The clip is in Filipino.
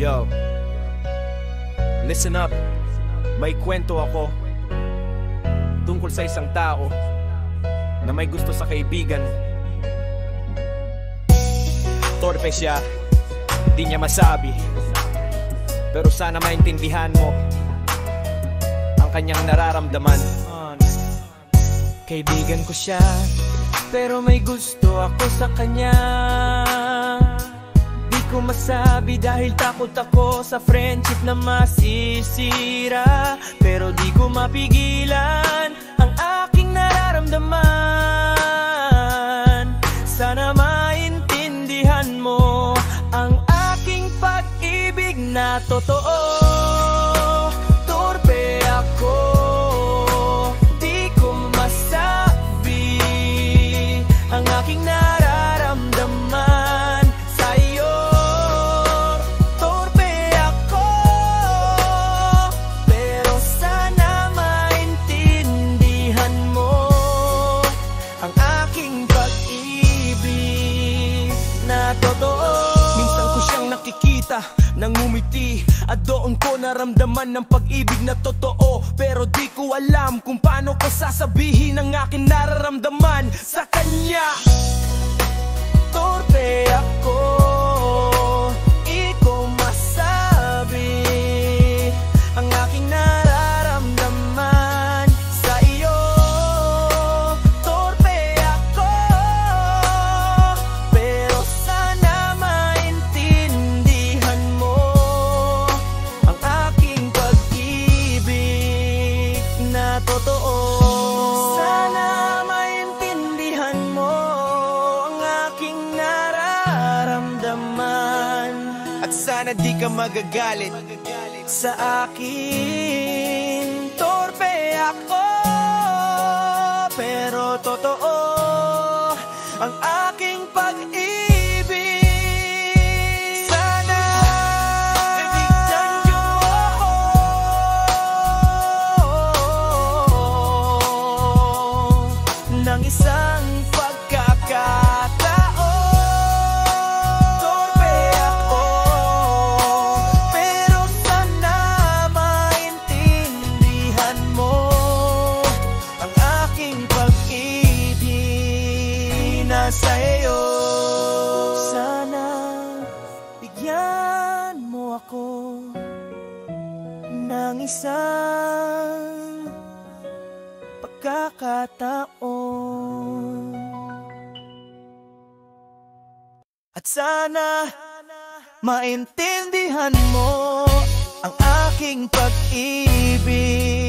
Yo, listen up. May kwento ako tungkol sa isang tao na may gusto sa kaibigan. Torpe siya, di niya masabi, pero sana maintindihan mo ang kanyang nararamdaman. Kaibigan ko siya, pero may gusto ako sa kanya. Di ko masabi dahil takot ako sa friendship na masisira. Pero di ko mapigilan ang aking nararamdaman. Sana maintindihan mo ang aking pag-ibig na totoo. Torpe ako, ang aking nararamdaman sa'yo. Torpe ako, pero sana maintindihan mo ang aking pag-ibig na totoo. Minsan ko siyang nakikita, nangumiti, at doon ko naramdaman ng pag-ibig na totoo. Pero di ko alam kung paano ko sasabihin ang aking nararamdaman sa kanya. Torpe ako, di ko masabi ang aking nararamdaman sa iyo. Torpe ako, pero sana maintindihan mo ang aking pag-ibig na totoo. Sana maintindihan mo ang aking nararamdaman, at sana di ka magagalit sa akin. Torpe ako, pero totoo ang aking pag-ibig. Sana bigyan niyo ako ng isang pagkakataon. Torpe ako, pero sana maintindihan mo ang aking pag-ibig na sa'yo. Sana bigyan mo ako ng isang pagkakataon, at sana maintindihan mo ang aking pag-ibig